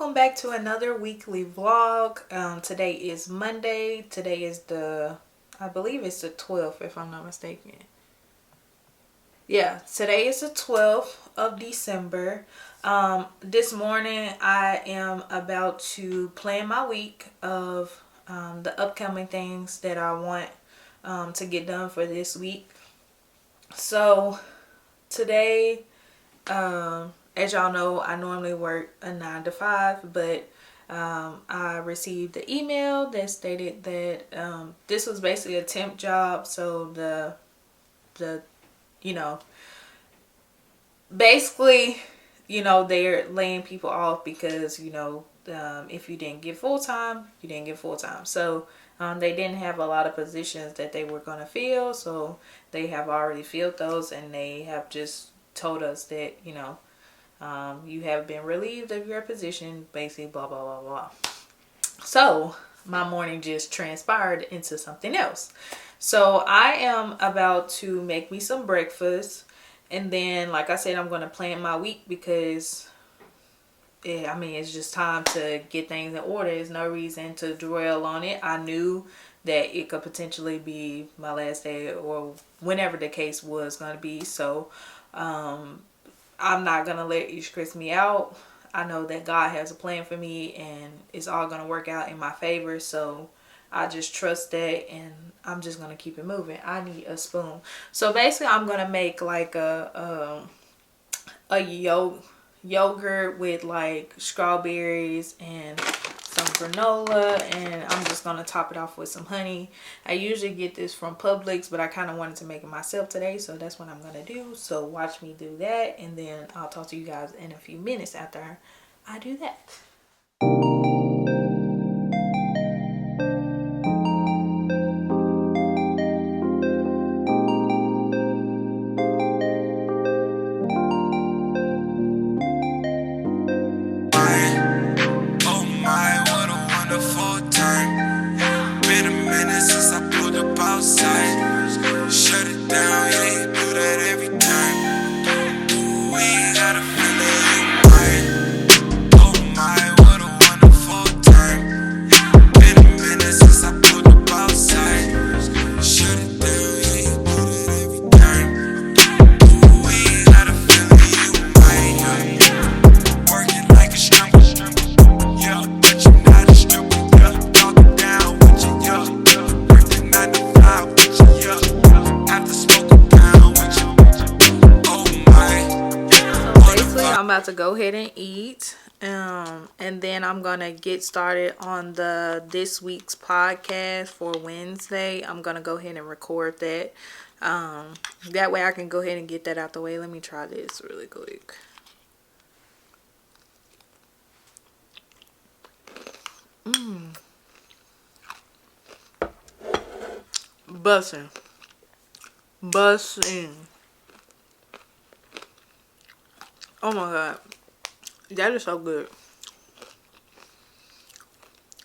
welcome back to another weekly vlog. Today is Monday. Today is I believe it's the 12th if I'm not mistaken. Yeah, today is the 12th of December. This morning I am about to plan my week of the upcoming things that I want to get done for this week. So today, as y'all know, I normally work a 9 to 5, but I received the email that stated that this was basically a temp job. So basically, they're laying people off because, if you didn't get full-time, you didn't get full-time. So they didn't have a lot of positions that they were going to fill. So they have already filled those, and they have just told us that, you have been relieved of your position, basically, blah, blah, blah, blah. So my morning just transpired into something else. So I am about to make me some breakfast. And then, like I said, I'm going to plan my week because, it's just time to get things in order. There's no reason to dwell on it. I knew that it could potentially be my last day or whenever the case was going to be. So, I'm not going to let it stress me out. I know that God has a plan for me and it's all going to work out in my favor. So I just trust that, and I'm just going to keep it moving. I need a spoon. So basically I'm going to make like a yogurt with like strawberries and some granola, and I'm just going to top it off with some honey. I usually get this from Publix, but I kind of wanted to make it myself today, so that's what I'm going to do. So watch me do that, and then I'll talk to you guys in a few minutes after I do that. To go ahead and eat, and then I'm gonna get started on this week's podcast for Wednesday. I'm gonna go ahead and record that, that way I can go ahead and get that out the way. Let me try this really quick. Bussin'. Oh my god, that is so good.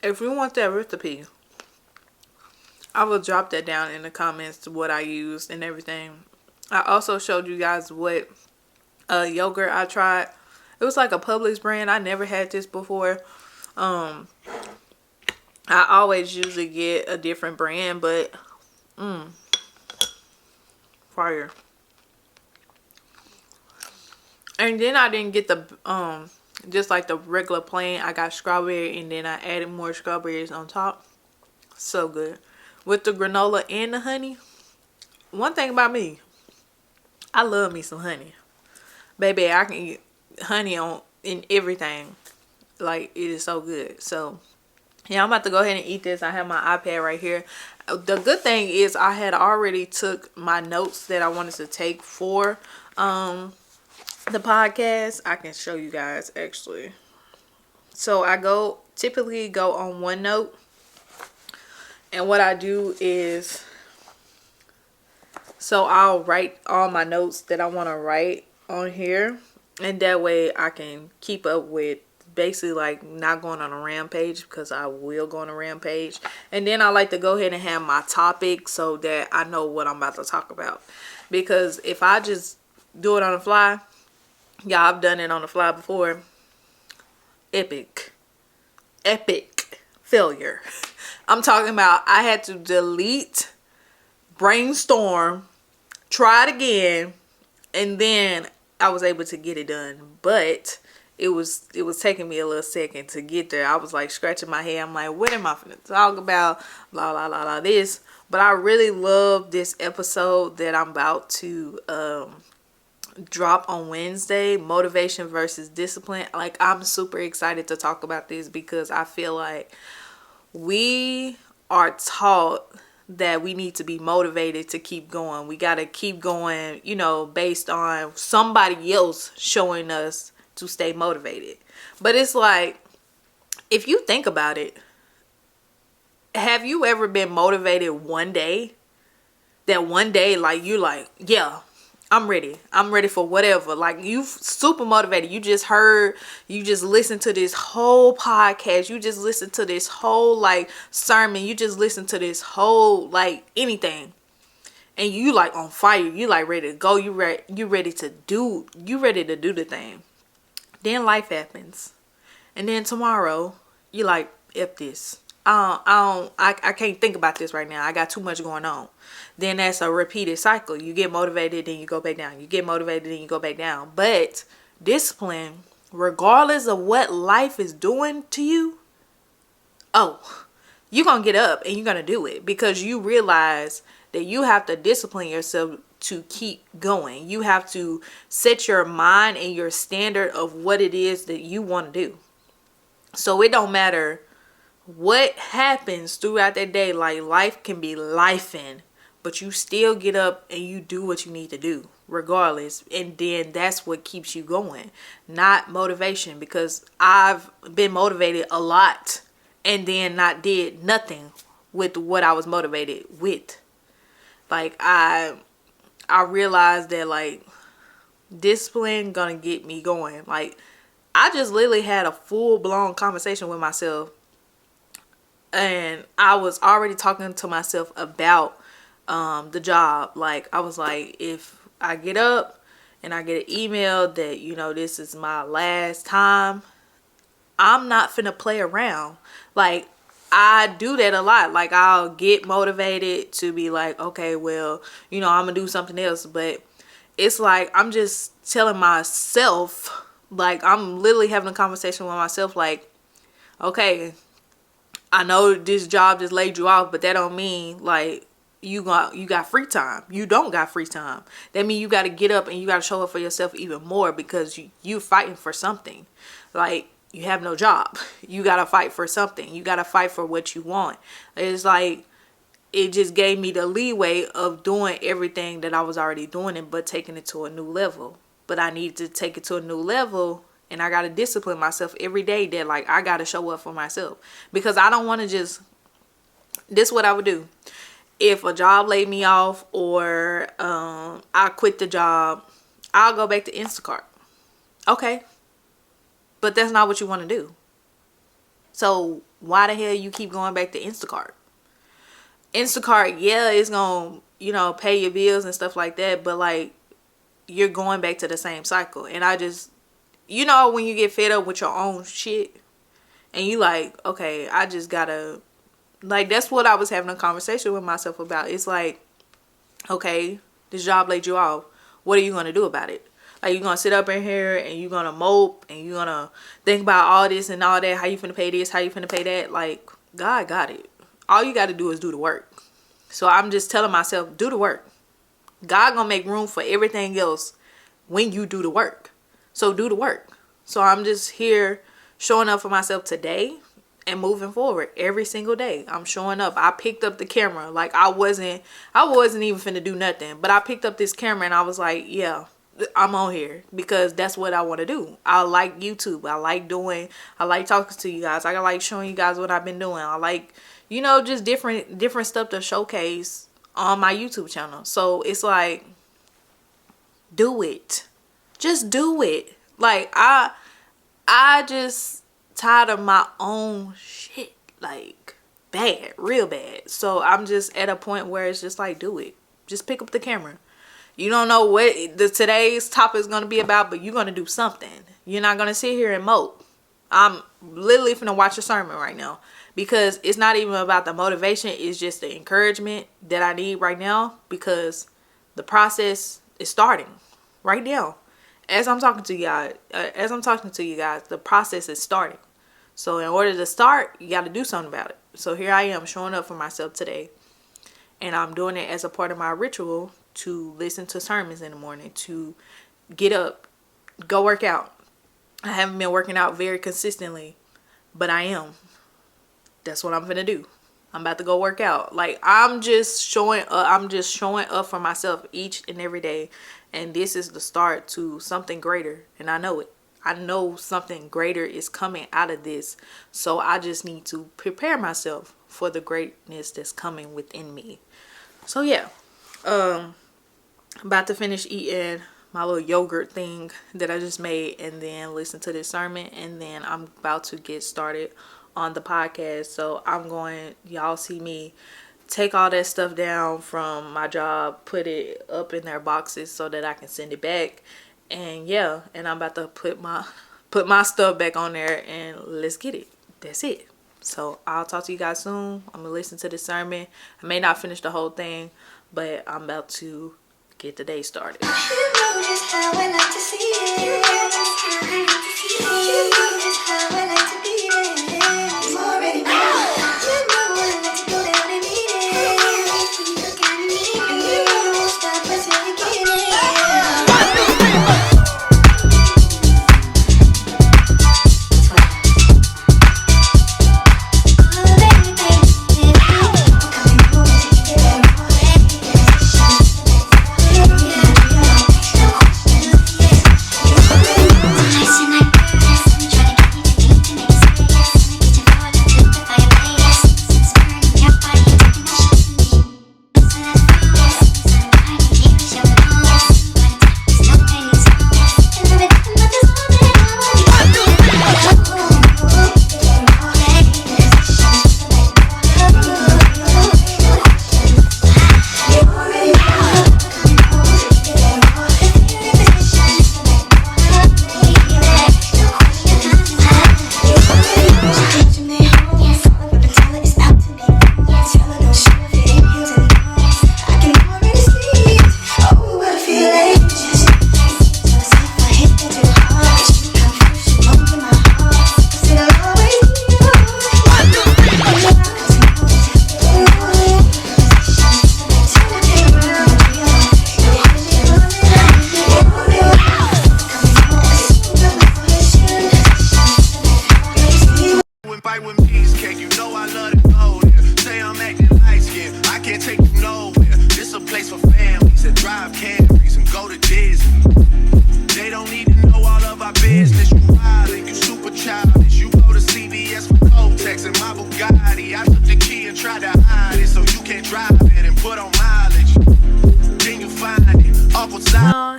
If you want that recipe, I will drop that down in the comments to what I used and everything. I also showed you guys what yogurt I tried. It was like a Publix brand. I never had this before. I always usually get a different brand, but fire. And then I didn't get the just like the regular plain. I got strawberry, and then I added more strawberries on top. So good. With the granola and the honey. One thing about me, I love me some honey. Baby, I can eat honey in everything. Like, it is so good. So yeah, I'm about to go ahead and eat this. I have my iPad right here. The good thing is I had already took my notes that I wanted to take for the podcast. I can show you guys actually. So I typically go on OneNote, and what I do is, so I'll write all my notes that I want to write on here, and that way I can keep up with basically like not going on a rampage, because I will go on a rampage. And then I like to go ahead and have my topic so that I know what I'm about to talk about, because if I just do it on the fly, yeah, I've done it on the fly before, epic. epic failure. I'm talking about I had to delete, brainstorm, try it again, and then I was able to get it done. But it was taking me a little second to get there. I was like scratching my head. I'm like, what am I finna talk about? Blah blah blah blah this. But I really love this episode that I'm about to drop on Wednesday, motivation versus discipline. Like, I'm super excited to talk about this because I feel like we are taught that we need to be motivated to keep going. We got to keep going, you know, based on somebody else showing us to stay motivated. But it's like, if you think about it, have you ever been motivated one day? That one day, like, you're like, yeah, I'm ready for whatever. Like, you super motivated. You just listened to this whole podcast. You just listened to this whole like sermon. You just listened to this whole like anything. And you like on fire. You like ready to go. You ready to do the thing. Then life happens. And then tomorrow, you like, F this. I can't think about this right now. I got too much going on. Then that's a repeated cycle. You get motivated, then you go back down. You get motivated, then you go back down. But discipline, regardless of what life is doing to you, you're going to get up and you're going to do it because you realize that you have to discipline yourself to keep going. You have to set your mind and your standard of what it is that you want to do. So it don't matter what happens throughout that day. Like, life can be lifing, but you still get up and you do what you need to do regardless. And then that's what keeps you going, not motivation, because I've been motivated a lot and then not did nothing with what I was motivated with. Like, I realized that like discipline gonna get me going. Like, I just literally had a full-blown conversation with myself. And I was already talking to myself about the job. Like, I was like, if I get up and I get an email that, you know, this is my last time, I'm not finna play around. Like, I do that a lot. Like, I'll get motivated to be like, okay, well, you know, I'm gonna do something else. But it's like, I'm just telling myself, like, I'm literally having a conversation with myself, like, okay, I know this job just laid you off, but that don't mean like you got free time. You don't got free time. That means you got to get up and you got to show up for yourself even more because you fighting for something. Like, you have no job. You got to fight for something. You got to fight for what you want. It's like, it just gave me the leeway of doing everything that I was already doing, but taking it to a new level. But I need to take it to a new level. And I got to discipline myself every day that, like, I got to show up for myself. Because I don't want to just... This is what I would do. If a job laid me off or I quit the job, I'll go back to Instacart. Okay. But that's not what you want to do. So why the hell you keep going back to Instacart? Instacart, yeah, it's going to, you know, pay your bills and stuff like that. But, like, you're going back to the same cycle. And I just... You know, when you get fed up with your own shit and you like, okay, I just gotta, like, that's what I was having a conversation with myself about. It's like, okay, this job laid you off. What are you going to do about it? Like, you're going to sit up in here and you're going to mope and you're going to think about all this and all that. How you finna pay this? How you finna pay that? Like, God got it. All you got to do is do the work. So I'm just telling myself, do the work. God gonna make room for everything else when you do the work. So do the work. So I'm just here showing up for myself today and moving forward every single day. I'm showing up. I picked up the camera. Like, I wasn't even finna do nothing. But I picked up this camera and I was like, yeah, I'm on here because that's what I want to do. I like YouTube. I like talking to you guys. I like showing you guys what I've been doing. I like, you know, just different stuff to showcase on my YouTube channel. So it's like, do it. Just do it. Like, I just tired of my own shit. Like, bad. Real bad. So I'm just at a point where it's just like, do it. Just pick up the camera. You don't know what today's topic is going to be about, but you're going to do something. You're not going to sit here and mope. I'm literally finna watch a sermon right now, because it's not even about the motivation. It's just the encouragement that I need right now, because the process is starting right now. As I'm talking to you guys, the process is starting. So in order to start, you got to do something about it. So here I am showing up for myself today, and I'm doing it as a part of my ritual to listen to sermons in the morning, to get up, go work out. I haven't been working out very consistently, but I am. That's what I'm gonna do. I'm about to go work out. Like, I'm just showing up for myself each and every day, and this is the start to something greater, and I know it. I know something greater is coming out of this, so I just need to prepare myself for the greatness that's coming within me. So yeah, I'm about to finish eating my little yogurt thing that I just made, and then listen to this sermon, and then I'm about to get started on the podcast. So y'all see me take all that stuff down from my job, put it up in their boxes so that I can send it back. And yeah, and I'm about to put my stuff back on there, and let's get it. That's it. So I'll talk to you guys soon. I'm gonna listen to the sermon. I may not finish the whole thing, but I'm about to get the day started. You know just how I like to see it. You know just how I like to see it. You know just how I like to be it. You already know. You know I like to go down and beat it. You look at me, and you know I won't stop until you get it.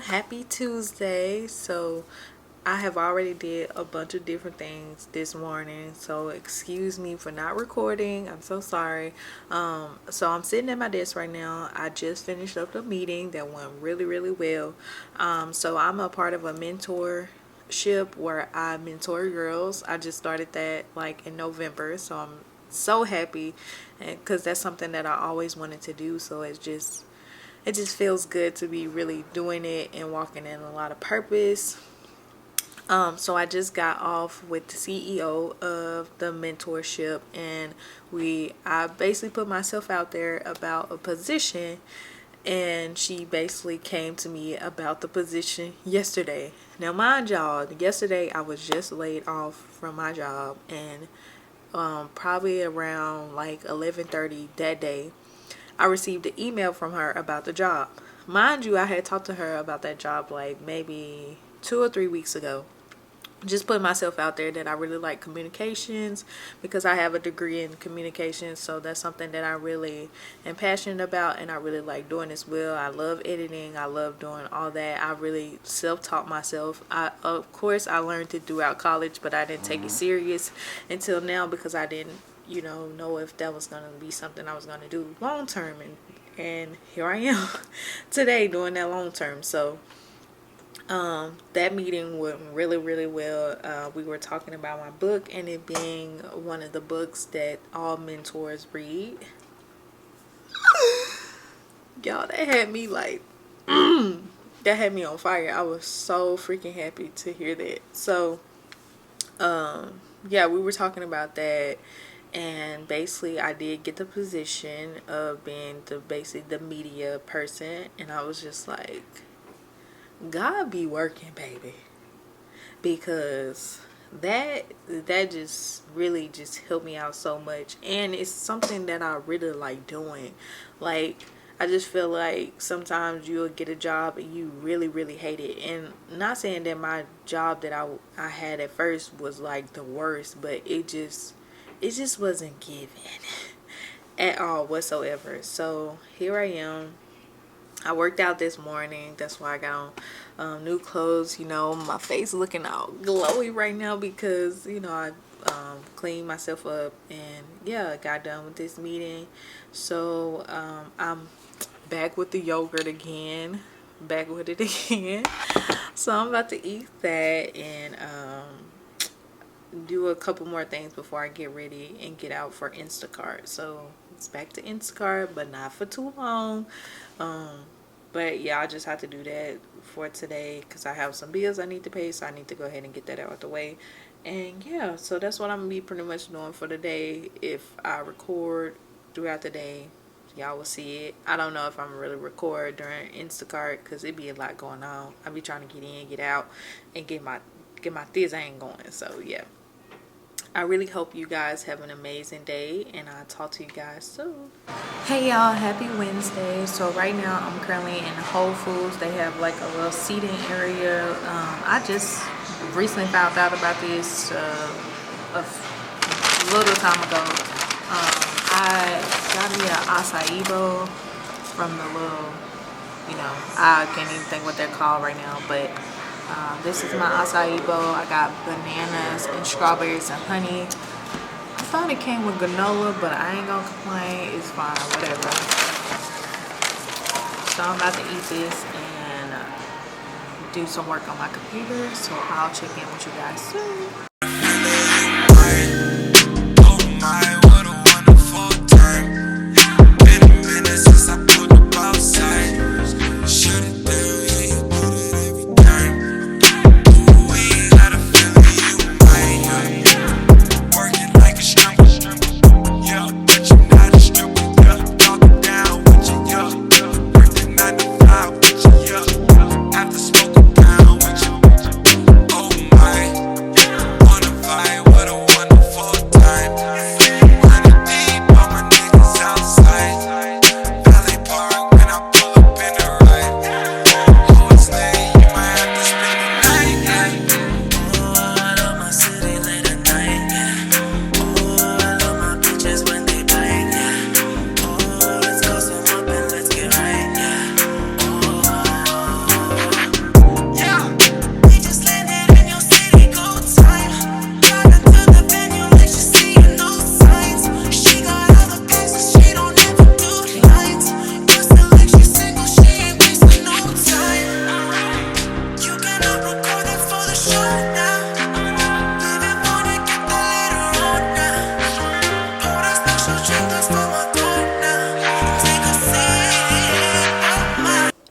Happy Tuesday. So I have already did a bunch of different things this morning, so excuse me for not recording. I'm so sorry. So I'm sitting at my desk right now. I just finished up the meeting that went really well. So I'm a part of a mentorship where I mentor girls. I just started that like in November, so I'm so happy, because that's something that I always wanted to do. So it just feels good to be really doing it and walking in a lot of purpose. So I just got off with the CEO of the mentorship, and I basically put myself out there about a position, and she basically came to me about the position yesterday. Now mind y'all, yesterday I was just laid off from my job, and probably around like 11:30 that day, I received an email from her about the job. Mind you, I had talked to her about that job like maybe 2 or 3 weeks ago. Just putting myself out there that I really like communications, because I have a degree in communications, so that's something that I really am passionate about, and I really like doing as well. I love editing, I love doing all that. I really self-taught myself. Of course I learned it throughout college, but I didn't take it serious until now, because I didn't know if that was going to be something I was going to do long term, and here I am today doing that long term. So That meeting went really, really well. We were talking about my book and it being one of the books that all mentors read. Y'all, that had me like, that had me on fire. I was so freaking happy to hear that. So, yeah, we were talking about that, and basically I did get the position of being the media person, and I was just like, God be working, baby, because that just really just helped me out so much, and it's something that I really like doing. Like, I just feel like sometimes you'll get a job and you really, really hate it. And not saying that my job that I had at first was like the worst, but it just wasn't given at all whatsoever. So here I am. I worked out this morning. That's why I got on new clothes. You know, my face looking all glowy right now because, you know, I cleaned myself up and, yeah, got done with this meeting. So I'm back with the yogurt again. Back with it again. So I'm about to eat that and do a couple more things before I get ready and get out for Instacart. So it's back to Instacart, but not for too long. But yeah, I just have to do that for today because I have some bills I need to pay, so I need to go ahead and get that out of the way. And yeah, so that's what I'm gonna be pretty much doing for the day. If I record throughout the day, y'all will see it. I don't know if I'm really record during Instacart because it be a lot going on. I be trying to get in, get out, and get my thing going. So yeah, I really hope you guys have an amazing day, and I'll talk to you guys soon. Hey y'all, happy Wednesday. So right now I'm currently in Whole Foods. They have like a little seating area. I just recently found out about this a little time ago. I got me an acai bowl from the little, you know, I can't even think what they're called right now, but this is my acai bowl. I got bananas and strawberries and honey. I thought it came with granola, but I ain't gonna complain. It's fine, whatever. So I'm about to eat this and do some work on my computer. So I'll check in with you guys soon.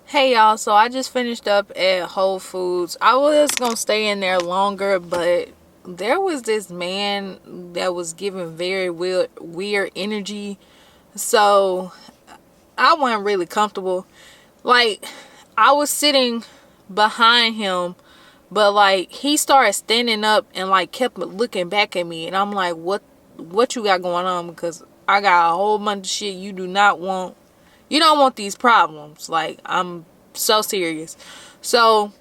Hey y'all, so I just finished up at Whole Foods. I was gonna stay in there longer, but there was this man that was giving very weird energy, so I wasn't really comfortable. Like, I was sitting behind him, but like he started standing up and like kept looking back at me, and I'm like, what you got going on? Because I got a whole bunch of shit you don't want these problems. Like, I'm so serious. So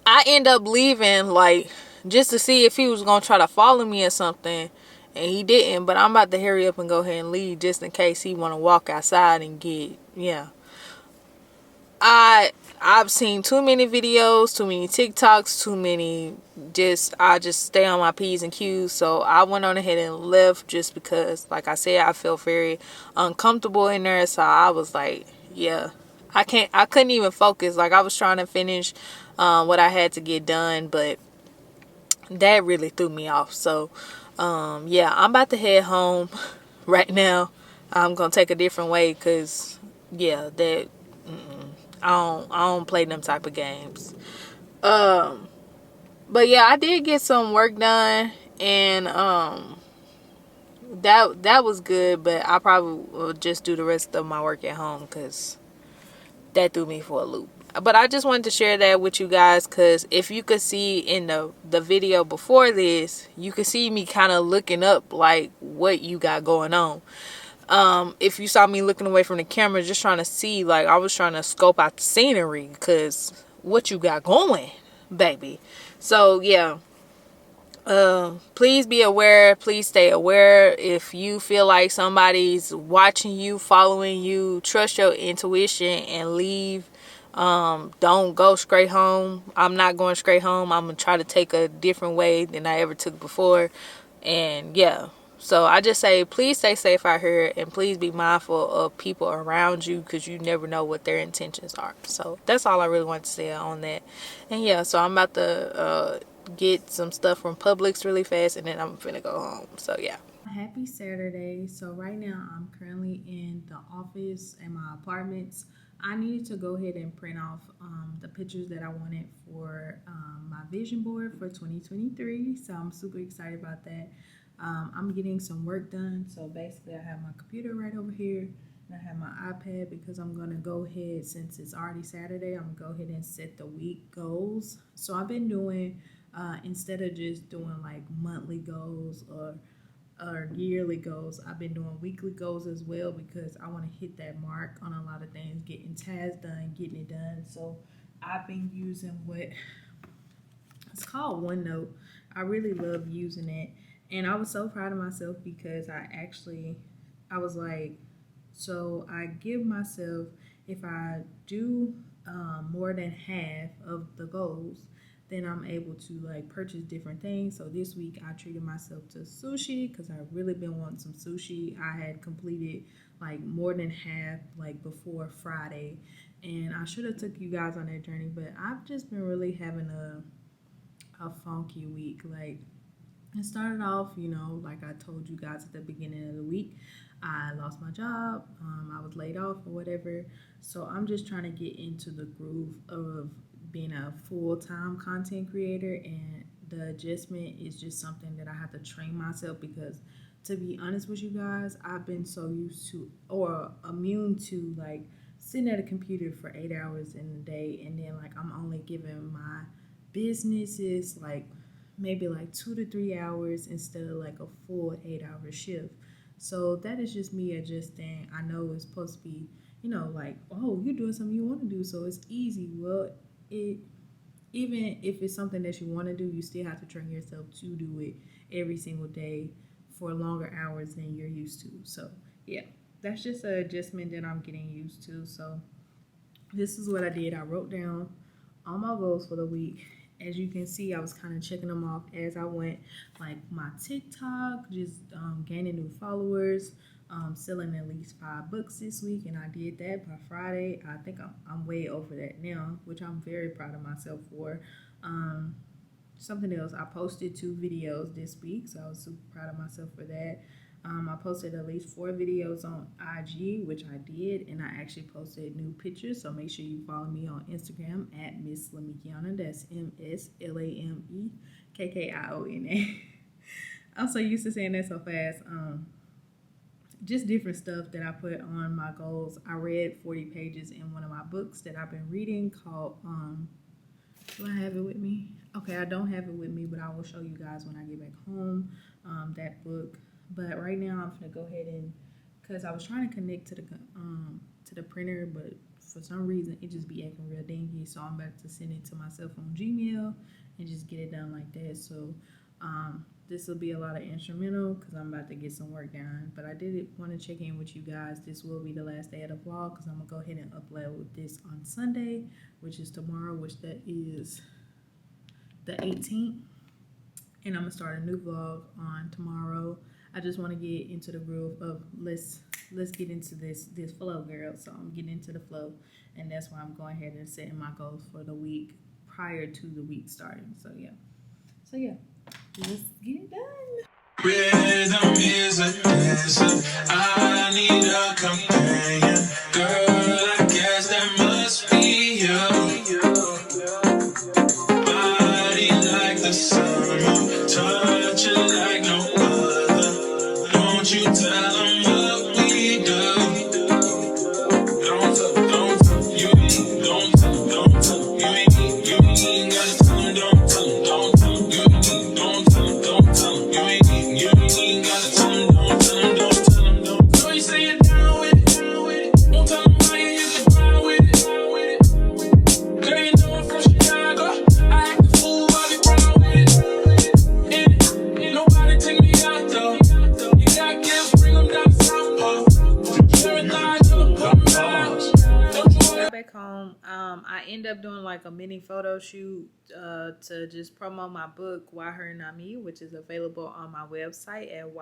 I end up leaving, like, just to see if he was gonna try to follow me or something, and he didn't. But I'm about to hurry up and go ahead and leave just in case he want to walk outside and get, yeah. I've seen too many videos, too many TikToks, too many I just stay on my P's and Q's. So I went on ahead and left just because, like I said, I felt very uncomfortable in there. So I was like, yeah, I couldn't even focus. Like, I was trying to finish what I had to get done, but that really threw me off. So yeah, I'm about to head home right now. I'm gonna take a different way because yeah, that I don't play them type of games. But yeah, I did get some work done, and that was good. But I probably will just do the rest of my work at home because that threw me for a loop. But I just wanted to share that with you guys because if you could see in the video before this, you could see me kind of looking up like what you got going on. If you saw me looking away from the camera, just trying to see, like, I was trying to scope out the scenery because what you got going, baby. So yeah, please be aware, please stay aware. If you feel like somebody's watching you, following you, trust your intuition and leave. Don't go straight home. I'm not going straight home. I'm gonna try to take a different way than I ever took before. And yeah, so I just say please stay safe out here, and please be mindful of people around you because you never know what their intentions are. So that's all I really want to say on that. And yeah, so I'm about to get some stuff from Publix really fast, and then I'm finna go home. So yeah. Happy Saturday. So right now I'm currently in the office in my apartments. I needed to go ahead and print off the pictures that I wanted for my vision board for 2023. So I'm super excited about that. I'm getting some work done. So basically I have my computer right over here and I have my iPad because I'm going to go ahead, since it's already Saturday, I'm going to go ahead and set the week goals. So I've been doing, instead of just doing like monthly goals or yearly goals, I've been doing weekly goals as well because I want to hit that mark on a lot of things, getting tasks done, getting it done. So I've been using what it's called OneNote. I really love using it, and I was so proud of myself because I was like, so I give myself, if I do more than half of the goals, then I'm able to like purchase different things. So this week I treated myself to sushi because I've really been wanting some sushi. I had completed like more than half like before Friday, and I should have took you guys on that journey, but I've just been really having a funky week. Like, it started off, like I told you guys at the beginning of the week, I lost my job. I was laid off or whatever. So I'm just trying to get into the groove of being a full-time content creator, and the adjustment is just something that I have to train myself because, to be honest with you guys, I've been so used to or immune to like sitting at a computer for 8 hours in a day, and then like I'm only giving my businesses like maybe like 2 to 3 hours instead of like a full 8 hour shift. So that is just me adjusting. I know it's supposed to be, like, oh, you're doing something you want to do, so it's easy. Well, it even if it's something that you want to do, you still have to train yourself to do it every single day for longer hours than you're used to. So yeah, that's just an adjustment that I'm getting used to. So this is what I did. I wrote down all my goals for the week. As you can see, I was kind of checking them off as I went. Like my TikTok, just gaining new followers, selling at least 5 books this week, and I did that by Friday. I think I'm way over that now, which I'm very proud of myself for. Something else, I posted 2 videos this week, so I was super proud of myself for that. I posted at least 4 videos on IG, which I did, and I actually posted new pictures. So make sure you follow me on Instagram at Mslamekkiona. That's MSLAMEKKIONA. I'm so used to saying that so fast. Just different stuff that I put on my goals. I read 40 pages in one of my books that I've been reading called do I have it with me? Okay, I don't have it with me, but I will show you guys when I get back home, that book. But right now I'm gonna go ahead and, because I was trying to connect to the printer, but for some reason it just be acting real dingy. So I'm about to send it to myself on Gmail and just get it done like that. So this will be a lot of instrumental because I'm about to get some work done. But I did want to check in with you guys. This will be the last day of the vlog because I'm gonna go ahead and upload this on Sunday, which is tomorrow, which that is the 18th. And I'm gonna start a new vlog on tomorrow. I just want to get into the groove of let's get into this flow, girl. So I'm getting into the flow, and that's why I'm going ahead and setting my goals for the week prior to the week starting. So yeah, let's get it done. Rhythm is a dancer. I need a companion, girl. I guess that must be you. Body like the summer, touch it like no other. Don't you tell them what we do. Don't tell, you ain't, don't tell, you ain't gotta tell them, don't tell them, don't tell them, you ain't, don't tell them, don't tell them, you ain't gotta tell them, don't tell them, don't tell them, don't tell them. You say you're down with it, don't tell them why you can ride with it. Girl, you know I'm from Chicago, I act a fool, I be proud with it. And nobody take me out though, you got gifts, bring them down to South Pole. Back home, I end up doing like a mini photo shoot to just promote my book Why Her Not Me, which is available on my website at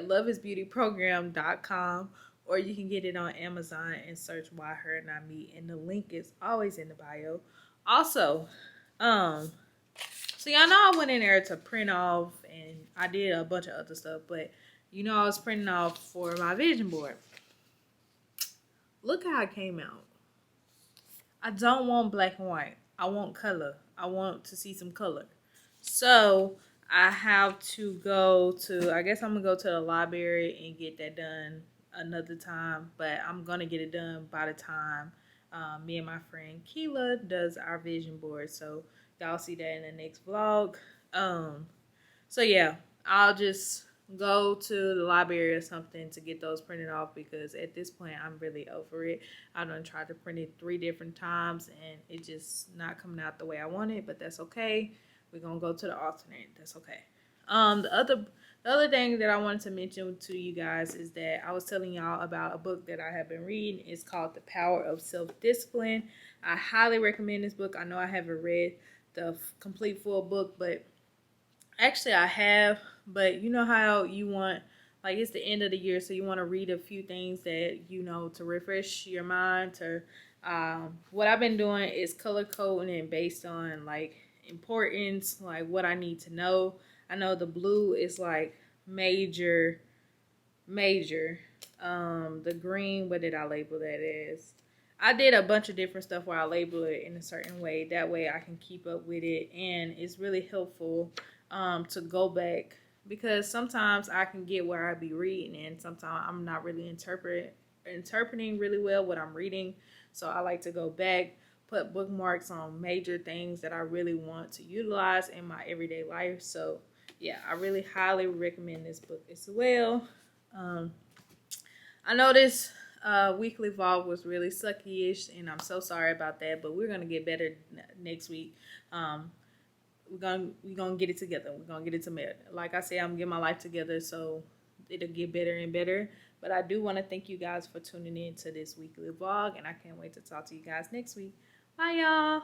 loveisbeautyprogram.com, or you can get it on Amazon and search Why Her Not Me, and the link is always in the bio. Also, so y'all know I went in there to print off, and I did a bunch of other stuff, but you know I was printing off for my vision board. Look how it came out. I don't want black and white. I want color. I want to see some color. So I have to go to, I guess I'm going to go to the library and get that done another time. But I'm going to get it done by the time me and my friend Keela does our vision board. So y'all see that in the next vlog. So yeah, I'll just go to the library or something to get those printed off, because at this point I'm really over it. I done tried to print it 3 different times and it just not coming out the way I want it, but that's okay. We're gonna go to the alternate. That's okay. The other thing that I wanted to mention to you guys is that I was telling y'all about a book that I have been reading. It's called The Power of Self-Discipline. I highly recommend this book. I know I haven't read the complete full book, but actually I have. But you know how you want, like, it's the end of the year, so you want to read a few things that, you know, to refresh your mind. To what I've been doing is color coding it based on like importance, like what I need to know. I know the blue is like major. The green, what did I label that as? I did a bunch of different stuff where I label it in a certain way. That way I can keep up with it, and it's really helpful to go back, because sometimes I can get where I be reading and sometimes I'm not really interpreting really well what I'm reading. So I like to go back, put bookmarks on major things that I really want to utilize in my everyday life. So yeah, I really highly recommend this book as well. I know this weekly vlog was really sucky-ish, and I'm so sorry about that, but we're gonna get better next week. We're gonna get it together. We're gonna get it together. Like I said, I'm getting my life together, so it'll get better and better. But I do want to thank you guys for tuning in to this weekly vlog, and I can't wait to talk to you guys next week. Bye, y'all.